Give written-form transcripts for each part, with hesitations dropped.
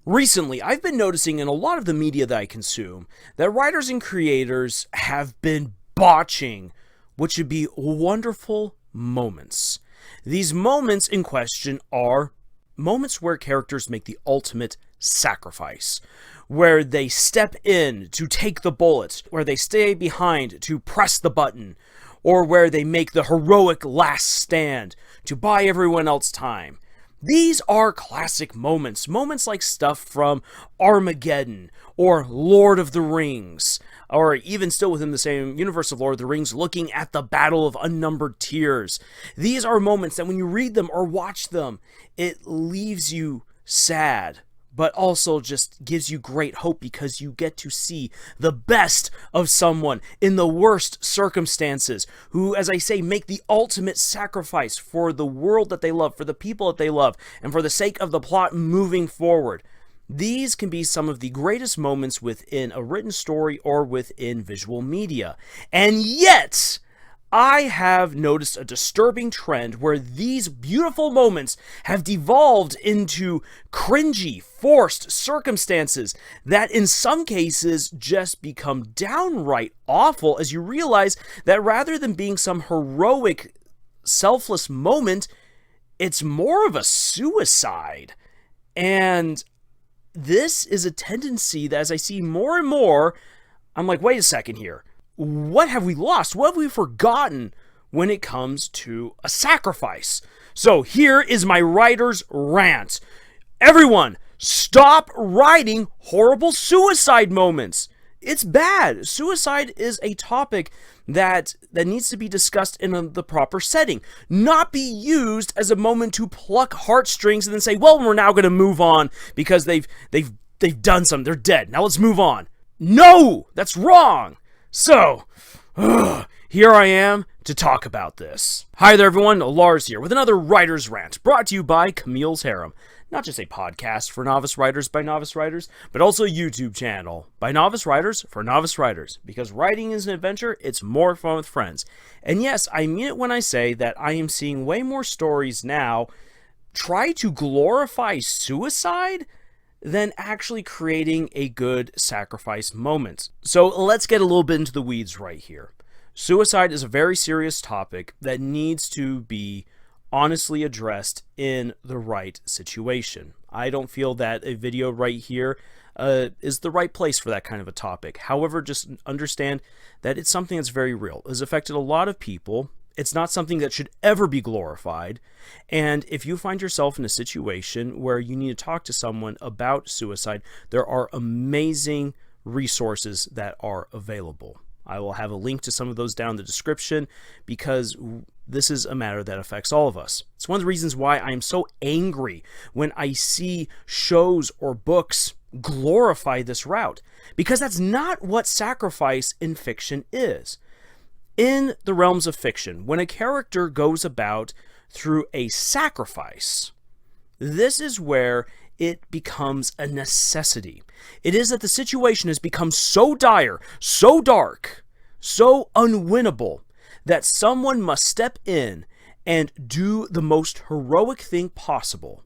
Recently, I've been noticing in a lot of the media that I consume that writers and creators have been botching what should be wonderful moments. These moments in question are moments where characters make the ultimate sacrifice, where they step in to take the bullets, where they stay behind to press the button, or where they make the heroic last stand to buy everyone else time. These are classic moments, moments like stuff from Armageddon or Lord of the Rings, or even still within the same universe of Lord of the Rings, looking at the Battle of Unnumbered Tears. These are moments that when you read them or watch them, it leaves you sad, but also just gives you great hope because you get to see the best of someone in the worst circumstances who, as I say, make the ultimate sacrifice for the world that they love, for the people that they love, and for the sake of the plot moving forward. These can be some of the greatest moments within a written story or within visual media. And yet, I have noticed a disturbing trend where these beautiful moments have devolved into cringy, forced circumstances that in some cases just become downright awful as you realize that rather than being some heroic, selfless moment, it's more of a suicide. And this is a tendency that as I see more and more, I'm like, wait a second here. What have we lost? What have we forgotten when it comes to a sacrifice? So here is my writer's rant. Everyone, stop writing horrible suicide moments. It's bad. Suicide is a topic that needs to be discussed in the proper setting, not be used as a moment to pluck heartstrings and then say, well, we're now going to move on because they've done something. They're dead. Now let's move on. No, that's wrong. So, here I am to talk about this. Hi there everyone, Lars here with another Writer's Rant, brought to you by Camille's Harem. Not just a podcast for novice writers by novice writers, but also a YouTube channel by novice writers for novice writers. Because writing is an adventure, it's more fun with friends. And yes, I mean it when I say that I am seeing way more stories now try to glorify suicide than actually creating a good sacrifice moment. So let's get a little bit into the weeds right here. Suicide is a very serious topic that needs to be honestly addressed in the right situation. I don't feel that a video right here is the right place for that kind of a topic. However, just understand that it's something that's very real. It has affected a lot of people. It's not something that should ever be glorified. And if you find yourself in a situation where you need to talk to someone about suicide, there are amazing resources that are available. I will have a link to some of those down in the description because this is a matter that affects all of us. It's one of the reasons why I am so angry when I see shows or books glorify this route, because that's not what sacrifice in fiction is. In the realms of fiction, when a character goes about through a sacrifice, this is where it becomes a necessity. It is that the situation has become so dire, so dark, so unwinnable, that someone must step in and do the most heroic thing possible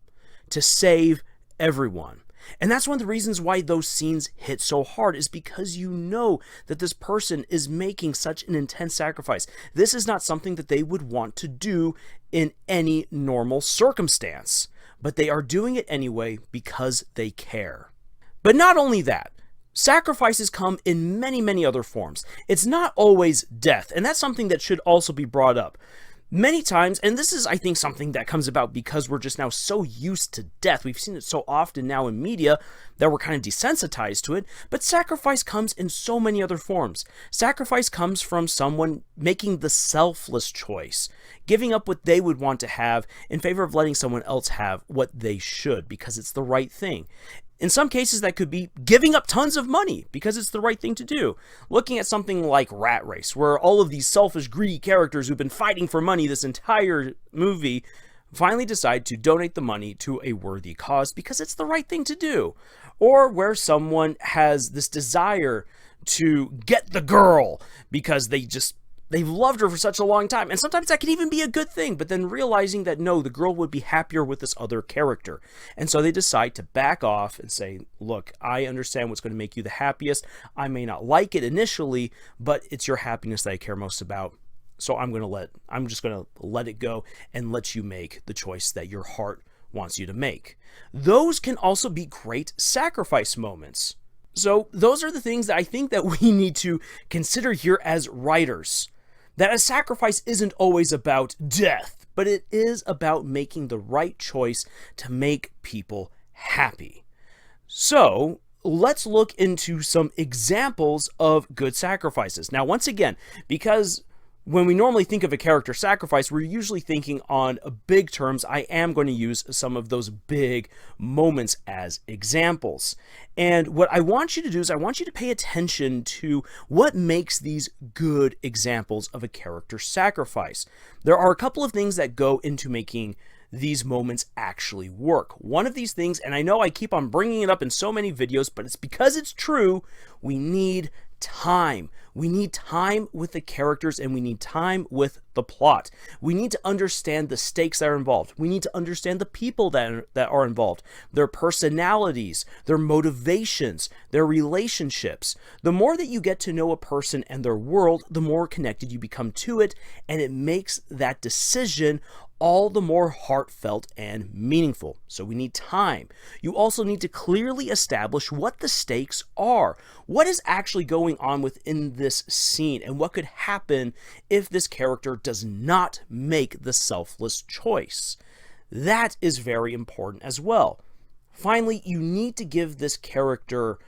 to save everyone. And that's one of the reasons why those scenes hit so hard, is because you know that this person is making such an intense sacrifice. This is not something that they would want to do in any normal circumstance, but they are doing it anyway because they care. But not only that, sacrifices come in many, many other forms. It's not always death, and that's something that should also be brought up. Many times, and this is, I think, something that comes about because we're just now so used to death. We've seen it so often now in media that we're kind of desensitized to it, but sacrifice comes in so many other forms. Sacrifice comes from someone making the selfless choice, giving up what they would want to have in favor of letting someone else have what they should because it's the right thing. In some cases, that could be giving up tons of money because it's the right thing to do. Looking at something like Rat Race, where all of these selfish, greedy characters who've been fighting for money this entire movie finally decide to donate the money to a worthy cause because it's the right thing to do. Or where someone has this desire to get the girl because they just they've loved her for such a long time. And sometimes that can even be a good thing, but then realizing that no, the girl would be happier with this other character. And so they decide to back off and say, look, I understand what's going to make you the happiest. I may not like it initially, but it's your happiness that I care most about. So I'm just going to let it go and let you make the choice that your heart wants you to make. Those can also be great sacrifice moments. So those are the things that I think that we need to consider here as writers. That a sacrifice isn't always about death, but it is about making the right choice to make people happy. So let's look into some examples of good sacrifices. Now, once again, because when we normally think of a character sacrifice, we're usually thinking on big terms. I am going to use some of those big moments as examples. And what I want you to do is I want you to pay attention to what makes these good examples of a character sacrifice. There are a couple of things that go into making these moments actually work. One of these things, and I know I keep on bringing it up in so many videos, but it's because it's true, we need time. We need time with the characters, and we need time with the plot. We need to understand the stakes that are involved. We need to understand the people that are involved, their personalities, their motivations, their relationships. The more that you get to know a person and their world, the more connected you become to it, and it makes that decision all the more heartfelt and meaningful. So we need time. You also need to clearly establish what the stakes are. What is actually going on within this scene, and what could happen if this character does not make the selfless choice? That is very important as well. Finally, you need to give this character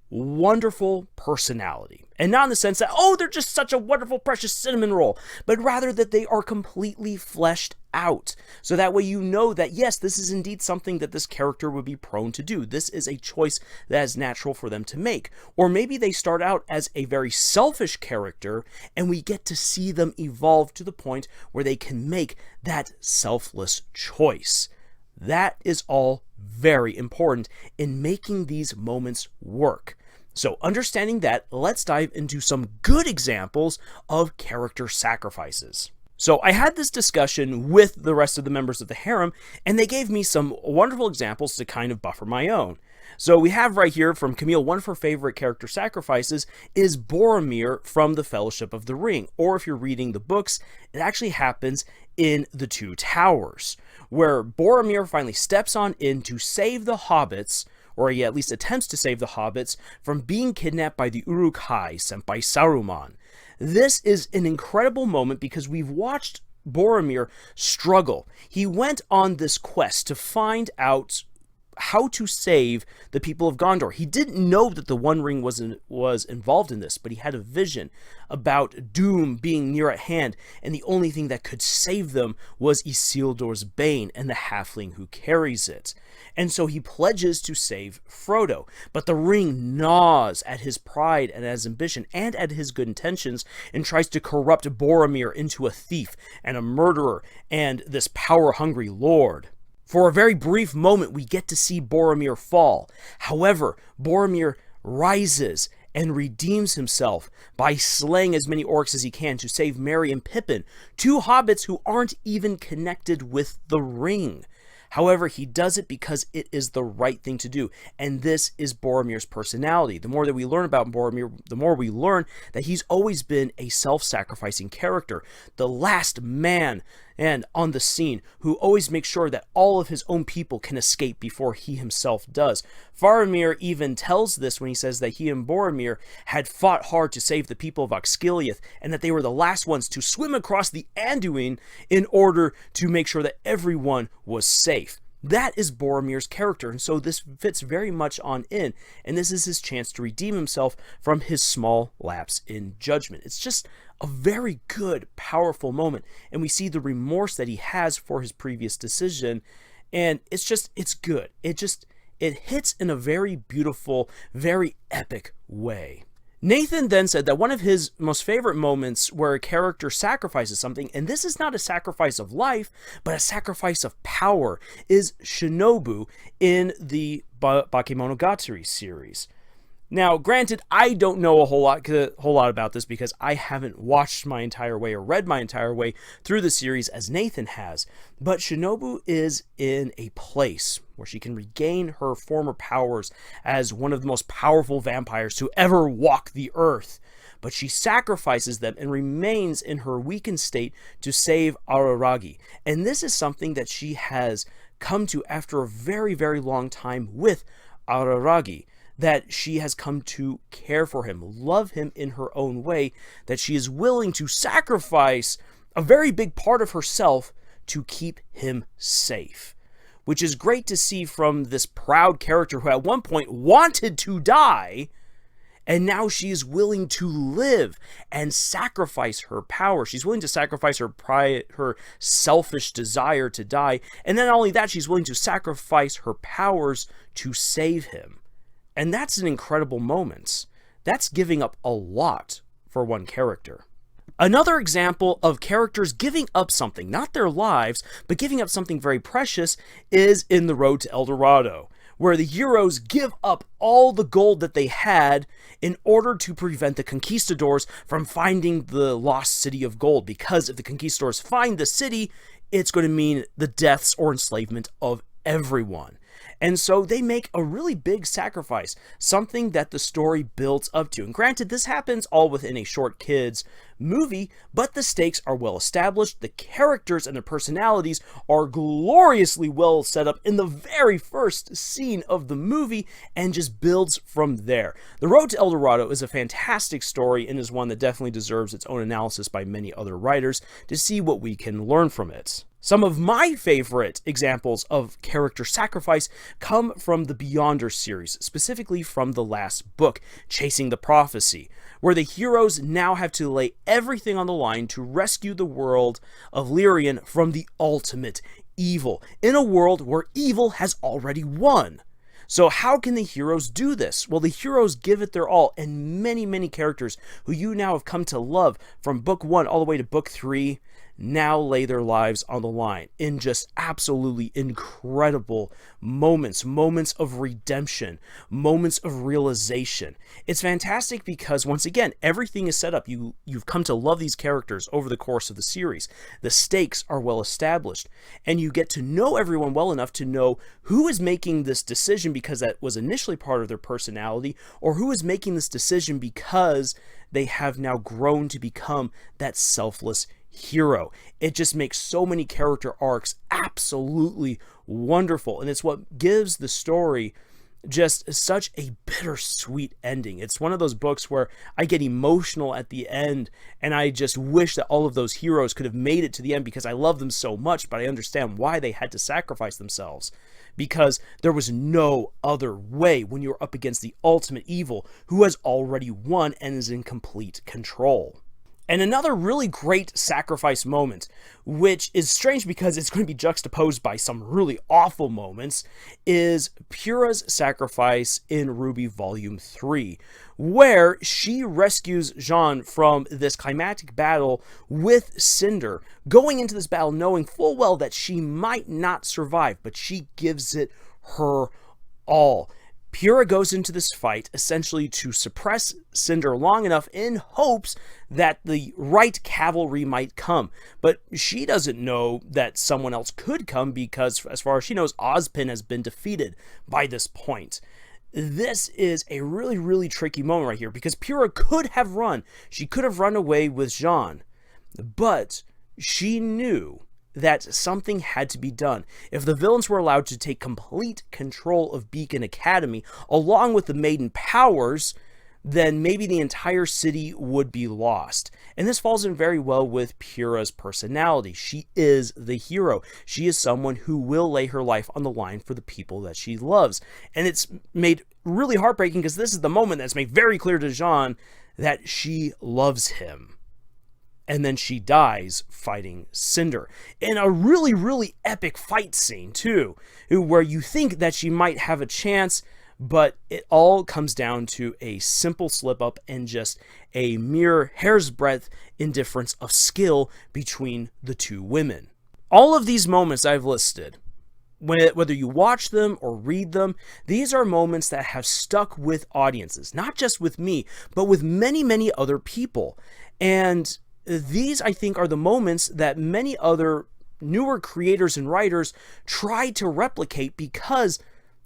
wonderful personality. And not in the sense that, oh, they're just such a wonderful, precious cinnamon roll, but rather that they are completely fleshed out. So that way you know that, yes, this is indeed something that this character would be prone to do. This is a choice that is natural for them to make. Or maybe they start out as a very selfish character, and we get to see them evolve to the point where they can make that selfless choice. That is all very important in making these moments work. So understanding that, let's dive into some good examples of character sacrifices. So I had this discussion with the rest of the members of the harem, and they gave me some wonderful examples to kind of buffer my own. So we have right here from Camille, one of her favorite character sacrifices is Boromir from the Fellowship of the Ring. Or if you're reading the books, it actually happens in the Two Towers, where Boromir finally steps on in to save the hobbits, or he at least attempts to save the hobbits, from being kidnapped by the Uruk-hai sent by Saruman. This is an incredible moment because we've watched Boromir struggle. He went on this quest to find out how to save the people of Gondor. He didn't know that the One Ring was involved in this, but he had a vision about doom being near at hand, and the only thing that could save them was Isildur's Bane and the halfling who carries it. And so he pledges to save Frodo, but the ring gnaws at his pride and at his ambition and at his good intentions and tries to corrupt Boromir into a thief and a murderer and this power-hungry lord. For a very brief moment, we get to see Boromir fall. However, Boromir rises and redeems himself by slaying as many orcs as he can to save Merry and Pippin, two hobbits who aren't even connected with the ring. However, he does it because it is the right thing to do, and this is Boromir's personality. The more that we learn about Boromir, the more we learn that he's always been a self-sacrificing character, the last man and on the scene who always makes sure that all of his own people can escape before he himself does. Faramir even tells this when he says that he and Boromir had fought hard to save the people of Osgiliath, and that they were the last ones to swim across the Anduin in order to make sure that everyone was safe. That is Boromir's character, and so this fits very much on in, and this is his chance to redeem himself from his small lapse in judgment. It's just a very good, powerful moment, and we see the remorse that he has for his previous decision, and it's good. It hits in a very beautiful, very epic way. Nathan then said that one of his most favorite moments where a character sacrifices something, and this is not a sacrifice of life, but a sacrifice of power, is Shinobu in the Bakemonogatari series. Now, granted, I don't know a whole lot about this because I haven't watched my entire way or read my entire way through the series as Nathan has, but Shinobu is in a place where she can regain her former powers as one of the most powerful vampires to ever walk the earth. But she sacrifices them and remains in her weakened state to save Araragi. And this is something that she has come to after a very, very long time with Araragi, that she has come to care for him, love him in her own way, that she is willing to sacrifice a very big part of herself to keep him safe. Which is great to see from this proud character who at one point wanted to die, and now she is willing to live and sacrifice her power. She's willing to sacrifice her pride, her selfish desire to die, and then not only that, she's willing to sacrifice her powers to save him. And that's an incredible moment. That's giving up a lot for one character. Another example of characters giving up something, not their lives, but giving up something very precious, is in The Road to El Dorado, where the heroes give up all the gold that they had in order to prevent the conquistadors from finding the lost city of gold. Because if the conquistadors find the city, it's going to mean the deaths or enslavement of everyone. And so they make a really big sacrifice, something that the story builds up to. And granted, this happens all within a short kids movie, but the stakes are well established. The characters and their personalities are gloriously well set up in the very first scene of the movie and just builds from there. The Road to El Dorado is a fantastic story and is one that definitely deserves its own analysis by many other writers to see what we can learn from it. Some of my favorite examples of character sacrifice come from the Beyonder series, specifically from the last book, Chasing the Prophecy, where the heroes now have to lay everything on the line to rescue the world of Lyrian from the ultimate evil, in a world where evil has already won. So how can the heroes do this? Well, the heroes give it their all, and many, many characters who you now have come to love from book 1 all the way to book 3 now lay their lives on the line in just absolutely incredible moments of redemption, moments of realization. It's fantastic because, once again, everything is set up. You've come to love these characters over the course of the series. The stakes are well established, and you get to know everyone well enough to know who is making this decision because that was initially part of their personality, or who is making this decision because they have now grown to become that selfless hero. It just makes so many character arcs absolutely wonderful, and it's what gives the story just such a bittersweet ending. It's one of those books where I get emotional at the end, and I just wish that all of those heroes could have made it to the end because I love them so much, but I understand why they had to sacrifice themselves, because there was no other way when you're up against the ultimate evil who has already won and is in complete control. And another really great sacrifice moment, which is strange because it's going to be juxtaposed by some really awful moments, is Pyrrha's sacrifice in Ruby Volume 3, where she rescues Jean from this climactic battle with Cinder, going into this battle knowing full well that she might not survive, but she gives it her all. Pyrrha goes into this fight essentially to suppress Cinder long enough in hopes that the right cavalry might come. But she doesn't know that someone else could come because, as far as she knows, Ozpin has been defeated by this point. This is a really, really tricky moment right here because Pyrrha could have run. She could have run away with Jean. But she knew that something had to be done. If the villains were allowed to take complete control of Beacon Academy, along with the Maiden powers, then maybe the entire city would be lost. And this falls in very well with Pyrrha's personality. She is the hero. She is someone who will lay her life on the line for the people that she loves. And it's made really heartbreaking because this is the moment that's made very clear to Jean that she loves him. And then she dies fighting Cinder in a really, really epic fight scene too, where you think that she might have a chance, but it all comes down to a simple slip up and just a mere hair's breadth indifference of skill between the two women. All of these moments I've listed Whether you watch them or read them, these are moments that have stuck with audiences, not just with me, but with many, many other people. And these, I think, are the moments that many other newer creators and writers try to replicate because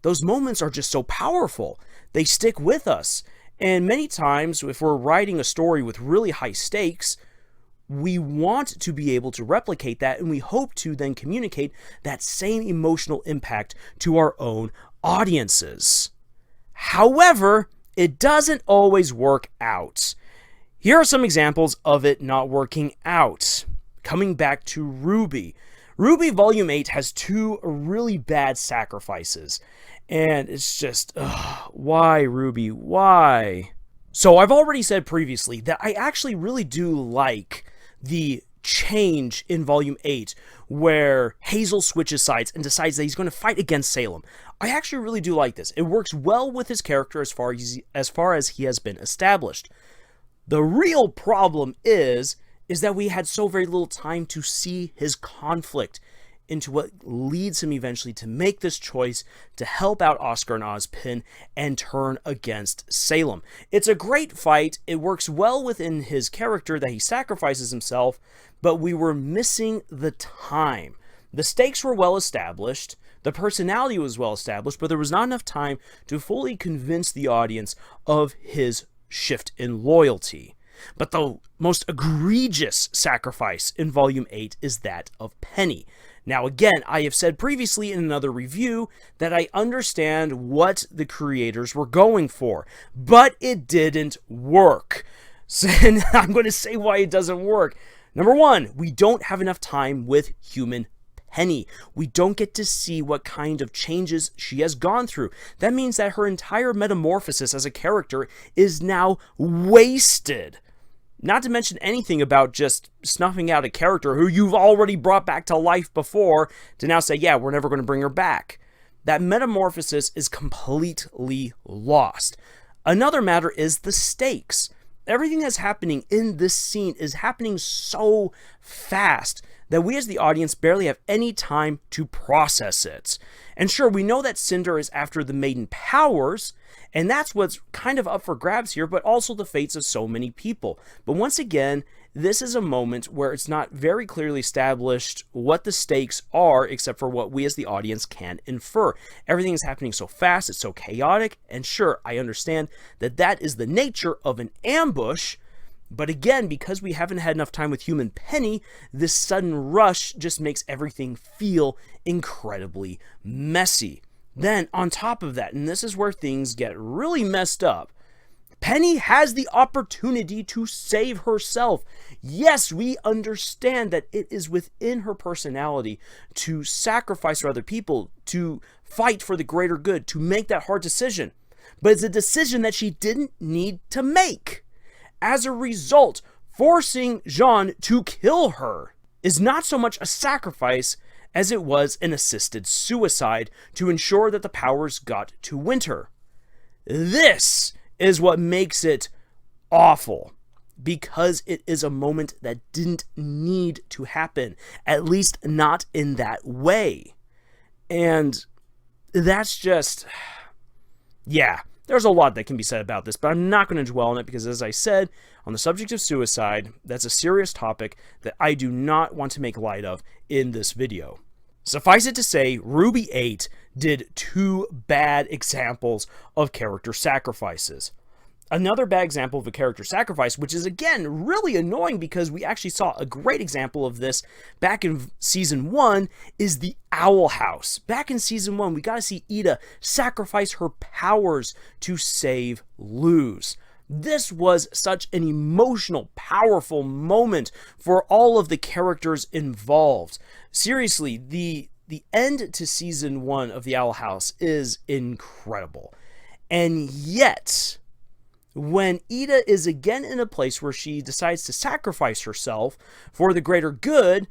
those moments are just so powerful. They stick with us. And many times, if we're writing a story with really high stakes, we want to be able to replicate that, and we hope to then communicate that same emotional impact to our own audiences. However, it doesn't always work out. Here are some examples of it not working out. Coming back to Ruby. Ruby Volume 8 has 2 really bad sacrifices. And it's just, why, Ruby? Why? So I've already said previously that I actually really do like the change in Volume 8 where Hazel switches sides and decides that he's going to fight against Salem. I actually really do like this. It works well with his character as far as he has been established. The real problem is that we had so very little time to see his conflict into what leads him eventually to make this choice to help out Oscar and Ozpin and turn against Salem. It's a great fight. It works well within his character that he sacrifices himself, but we were missing the time. The stakes were well established, the personality was well established, but there was not enough time to fully convince the audience of his shift in loyalty. But the most egregious sacrifice in Volume 8 is that of Penny. Now again, I have said previously in another review that I understand what the creators were going for, but it didn't work. So, and I'm going to say why it doesn't work. Number one, we don't have enough time with human Penny. We don't get to see what kind of changes she has gone through. That means that her entire metamorphosis as a character is now wasted. Not to mention anything about just snuffing out a character who you've already brought back to life before to now say, yeah, we're never going to bring her back. That metamorphosis is completely lost. Another matter is the stakes. Everything that's happening in this scene is happening so fast that we as the audience barely have any time to process it. And sure, we know that Cinder is after the Maiden Powers, and that's what's kind of up for grabs here, but also the fates of so many people. But once again, this is a moment where it's not very clearly established what the stakes are, except for what we as the audience can infer. Everything is happening so fast, it's so chaotic, and sure, I understand that that is the nature of an ambush, but again, because we haven't had enough time with human Penny, this sudden rush just makes everything feel incredibly messy. Then, on top of that, and this is where things get really messed up, Penny has the opportunity to save herself. Yes, we understand that it is within her personality to sacrifice for other people, to fight for the greater good, to make that hard decision. But it's a decision that she didn't need to make. As a result, forcing Jean to kill her is not so much a sacrifice as it was an assisted suicide to ensure that the powers got to Winter. This is what makes it awful, because it is a moment that didn't need to happen, at least not in that way. And that's just, yeah, there's a lot that can be said about this, but I'm not going to dwell on it because, as I said, on the subject of suicide, that's a serious topic that I do not want to make light of in this video. Suffice it to say, Ruby 8 did 2 bad examples of character sacrifices. Another bad example of a character sacrifice, which is again really annoying because we actually saw a great example of this back in Season 1, is the Owl House. Back in Season 1, we got to see Ida sacrifice her powers to save Luz. This was such an emotional, powerful moment for all of the characters involved. Seriously, the end to Season 1 of the Owl House is incredible. And yet, when Ida is again in a place where she decides to sacrifice herself for the greater good,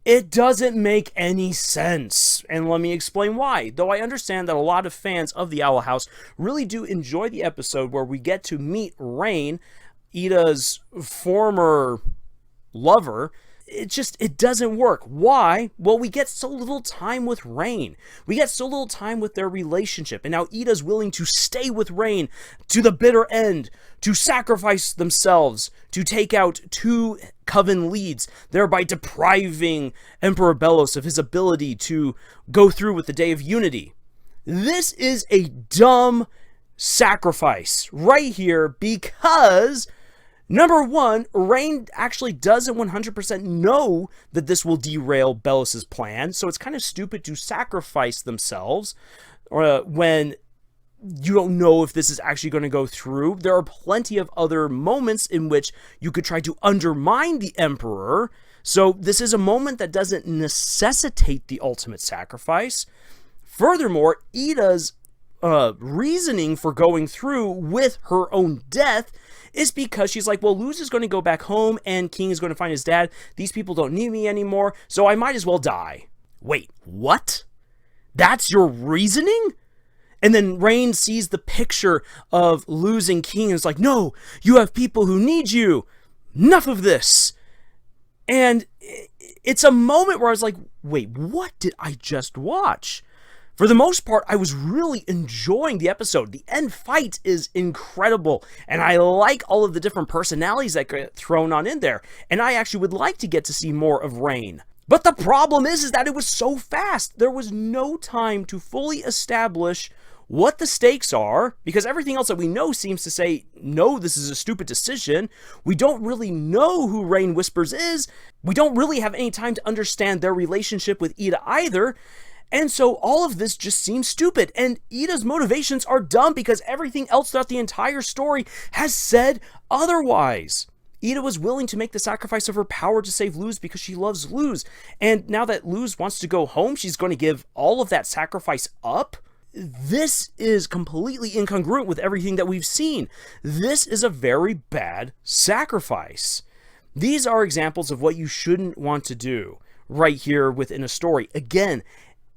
it doesn't make any sense. And let me explain why. Though I understand that a lot of fans of the Owl House really do enjoy the episode where we get to meet Rain, Ida's former lover, it doesn't work. Why? Well, we get so little time with Rain. We get so little time with their relationship. And now Ida's willing to stay with Rain to the bitter end, to sacrifice themselves, to take out 2 Coven leads, thereby depriving Emperor Belos of his ability to go through with the Day of Unity. This is a dumb sacrifice right here because, number one, Rain actually doesn't 100% know that this will derail Belos' plan, so it's kind of stupid to sacrifice themselves when you don't know if this is actually going to go through. There are plenty of other moments in which you could try to undermine the Emperor, so this is a moment that doesn't necessitate the ultimate sacrifice. Furthermore, Ida's reasoning for going through with her own death is because she's like, well, Luz is going to go back home and King is going to find his dad. These people don't need me anymore, so I might as well die. Wait, what? That's your reasoning? And then Rain sees the picture of Luz and King and is like, no, you have people who need you. Enough of this. And it's a moment where I was like, wait, what did I just watch? For the most part, I was really enjoying the episode. The end fight is incredible, and I like all of the different personalities that get thrown on in there, and I actually would like to get to see more of Rain. But the problem is that it was so fast. There was no time to fully establish what the stakes are, because everything else that we know seems to say, no, this is a stupid decision. We don't really know who Rain Whispers is. We don't really have any time to understand their relationship with Ida either. And so all of this just seems stupid, and Ida's motivations are dumb because everything else throughout the entire story has said otherwise. Ida was willing to make the sacrifice of her power to save Luz because she loves Luz, and now that Luz wants to go home, she's going to give all of that sacrifice up? This is completely incongruent with everything that we've seen. This is a very bad sacrifice. These are examples of what you shouldn't want to do right here within a story. Again,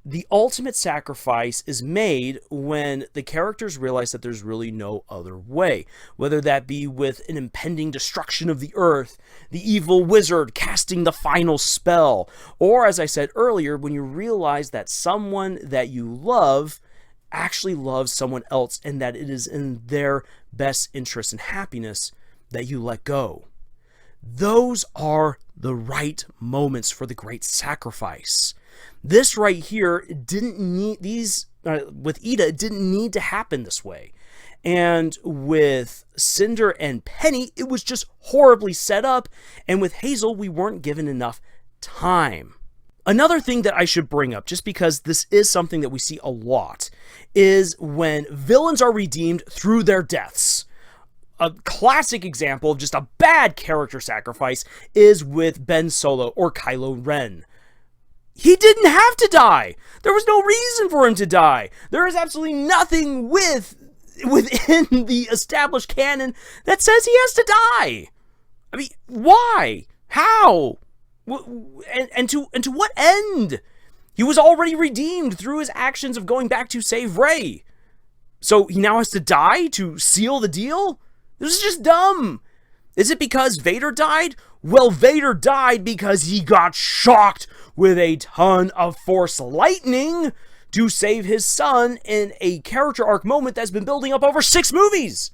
the ultimate sacrifice is made when the characters realize that there's really no other way, whether that be with an impending destruction of the earth, the evil wizard casting the final spell, or, as I said earlier, when you realize that someone that you love actually loves someone else and that it is in their best interest and happiness that you let go. Those are the right moments for the great sacrifice. This right here didn't need with Ida, it didn't need to happen this way. And with Cinder and Penny, it was just horribly set up. And with Hazel, we weren't given enough time. Another thing that I should bring up, just because this is something that we see a lot, is when villains are redeemed through their deaths. A classic example of just a bad character sacrifice is with Ben Solo or Kylo Ren. He didn't have to die. There was no reason for him to die. There is absolutely nothing within the established canon that says he has to die. I mean, why? How? And to what end? He was already redeemed through his actions of going back to save Rey. So he now has to die to seal the deal? This is just dumb. Is it because Vader died? Well, Vader died because he got shocked with a ton of Force lightning to save his son in a character arc moment that's been building up over 6 movies.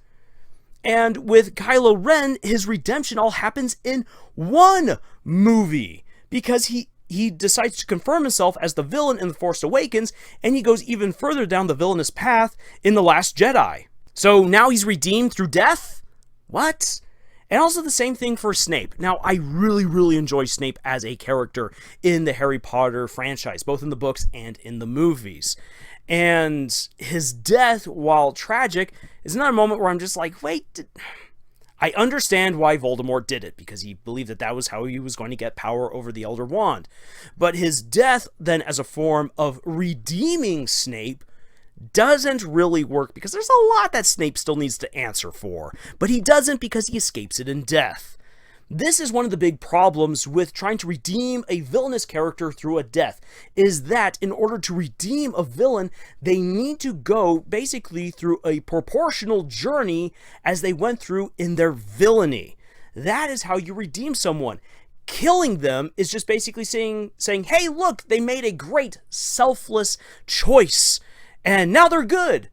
And with Kylo Ren, his redemption all happens in 1 movie because he decides to confirm himself as the villain in The Force Awakens, and he goes even further down the villainous path in The Last Jedi. So now he's redeemed through death? What? And also the same thing for Snape. Now, I really, really enjoy Snape as a character in the Harry Potter franchise, both in the books and in the movies. And his death, while tragic, is not a moment where I'm just like, wait, I understand why Voldemort did it, because he believed that that was how he was going to get power over the Elder Wand. But his death, then, as a form of redeeming Snape, doesn't really work because there's a lot that Snape still needs to answer for, but he doesn't because he escapes it in death. This is one of the big problems with trying to redeem a villainous character through a death, is that in order to redeem a villain, they need to go basically through a proportional journey as they went through in their villainy. That is how you redeem someone. killing them is just basically saying, hey, look, they made a great selfless choice, and now they're good.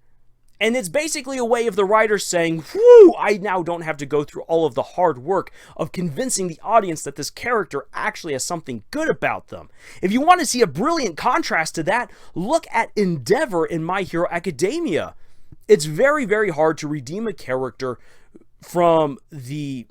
And it's basically a way of the writer saying, whew, I now don't have to go through all of the hard work of convincing the audience that this character actually has something good about them. If you want to see a brilliant contrast to that, look at Endeavor in My Hero Academia. It's very, very hard to redeem a character from the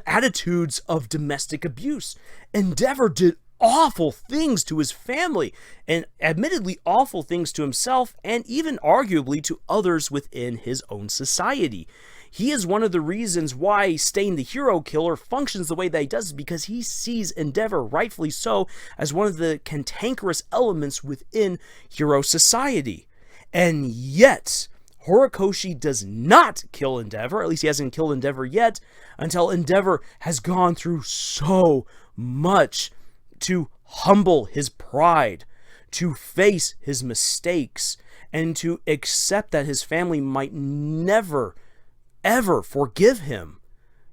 attitudes of domestic abuse. Endeavor did awful things to his family, and admittedly awful things to himself, and even arguably to others within his own society. He is one of the reasons why Stain the Hero Killer functions the way that he does, because he sees Endeavor, rightfully so, as one of the cantankerous elements within hero society. And yet, Horikoshi does not kill Endeavor, at least he hasn't killed Endeavor yet, until Endeavor has gone through so much to humble his pride, to face his mistakes, and to accept that his family might never, ever forgive him,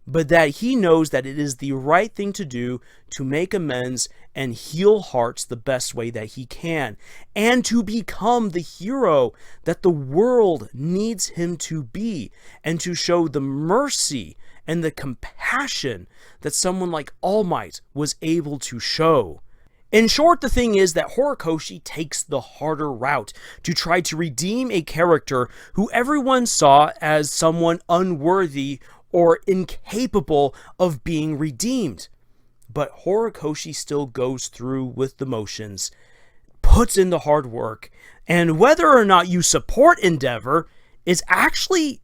but that he knows that it is the right thing to do to make amends and heal hearts the best way that he can, and to become the hero that the world needs him to be, and to show the mercy and the compassion that someone like All Might was able to show. In short, the thing is that Horikoshi takes the harder route to try to redeem a character who everyone saw as someone unworthy or incapable of being redeemed. But Horikoshi still goes through with the motions, puts in the hard work, and whether or not you support Endeavor is actually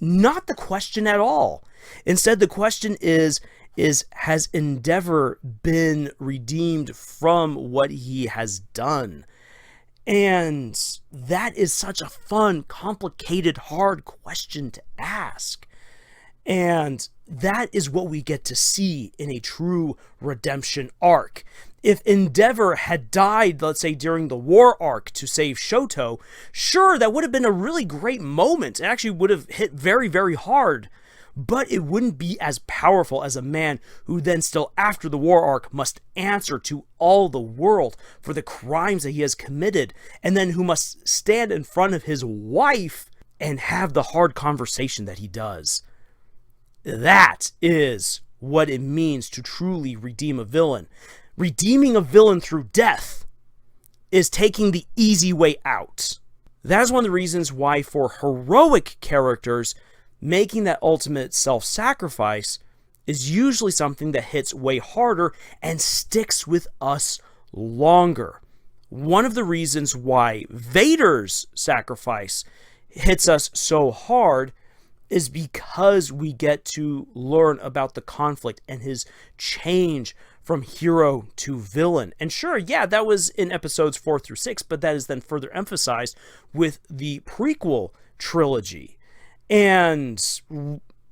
not the question at all. Instead, the question is has Endeavor been redeemed from what he has done? And that is such a fun, complicated, hard question to ask. And that is what we get to see in a true redemption arc. If Endeavor had died, let's say, during the war arc to save Shoto, sure, that would have been a really great moment. It actually would have hit very, very hard. But it wouldn't be as powerful as a man who then still after the war arc must answer to all the world for the crimes that he has committed, and then who must stand in front of his wife and have the hard conversation that he does. That is what it means to truly redeem a villain. Redeeming a villain through death is taking the easy way out. That is one of the reasons why for heroic characters, making that ultimate self-sacrifice is usually something that hits way harder and sticks with us longer. One of the reasons why Vader's sacrifice hits us so hard is because we get to learn about the conflict and his change from hero to villain. And sure, yeah, that was in episodes 4 through 6, but that is then further emphasized with the prequel trilogy. And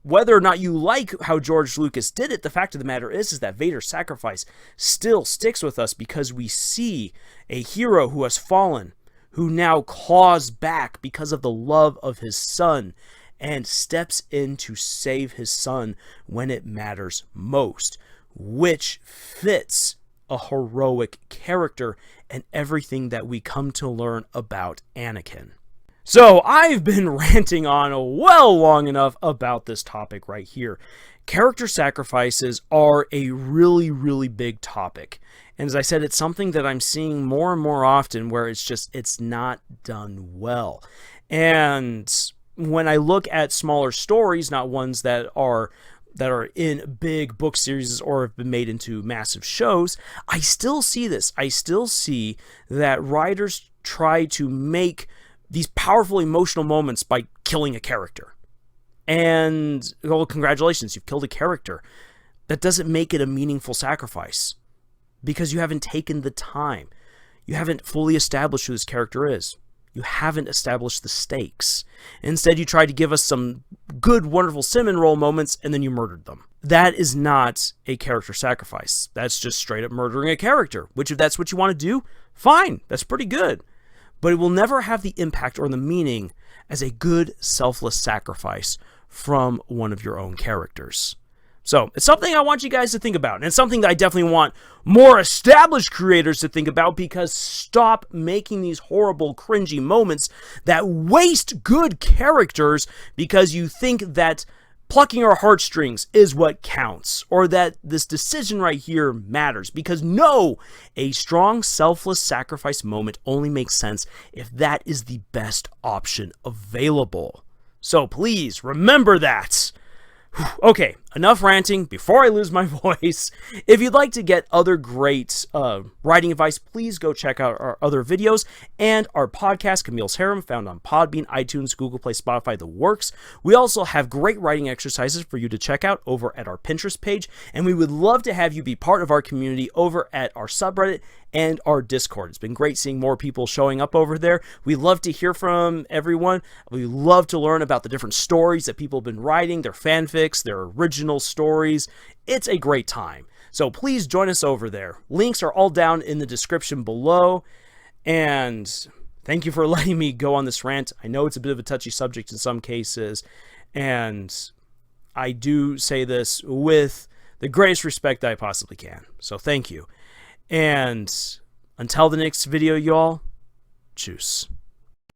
whether or not you like how George Lucas did it, the fact of the matter is that Vader's sacrifice still sticks with us because we see a hero who has fallen, who now claws back because of the love of his son, and steps in to save his son when it matters most, which fits a heroic character and everything that we come to learn about Anakin. So I've been ranting on well long enough about this topic right here. Character sacrifices are a really, really big topic. And as I said, it's something that I'm seeing more and more often where it's not done well. And when I look at smaller stories, not ones that are in big book series or have been made into massive shows, I still see this. I still see that writers try to make these powerful emotional moments by killing a character. And, well, congratulations, you've killed a character. That doesn't make it a meaningful sacrifice because you haven't taken the time. You haven't fully established who this character is. You haven't established the stakes. Instead, you tried to give us some good, wonderful cinnamon roll moments, and then you murdered them. That is not a character sacrifice. That's just straight up murdering a character, which if that's what you want to do, fine, that's pretty good. But it will never have the impact or the meaning as a good, selfless sacrifice from one of your own characters. So it's something I want you guys to think about. And it's something that I definitely want more established creators to think about, because stop making these horrible, cringy moments that waste good characters because you think that plucking our heartstrings is what counts, or that this decision right here matters. Because no, a strong, selfless sacrifice moment only makes sense if that is the best option available. So please remember that. Okay, enough ranting before I lose my voice. If you'd like to get other great writing advice, please go check out our other videos and our podcast, Camille's Harem, found on Podbean, iTunes, Google Play, Spotify, the works. We also have great writing exercises for you to check out over at our Pinterest page, and we would love to have you be part of our community over at our subreddit and our Discord. It's been great seeing more people showing up over there. We love to hear from everyone. We love to learn about the different stories that people have been writing, their fanfics, their original stories. It's a great time. So please join us over there. Links are all down in the description below. And thank you for letting me go on this rant. I know it's a bit of a touchy subject in some cases, and I do say this with the greatest respect that I possibly can. So thank you. And until the next video, y'all, tschüss.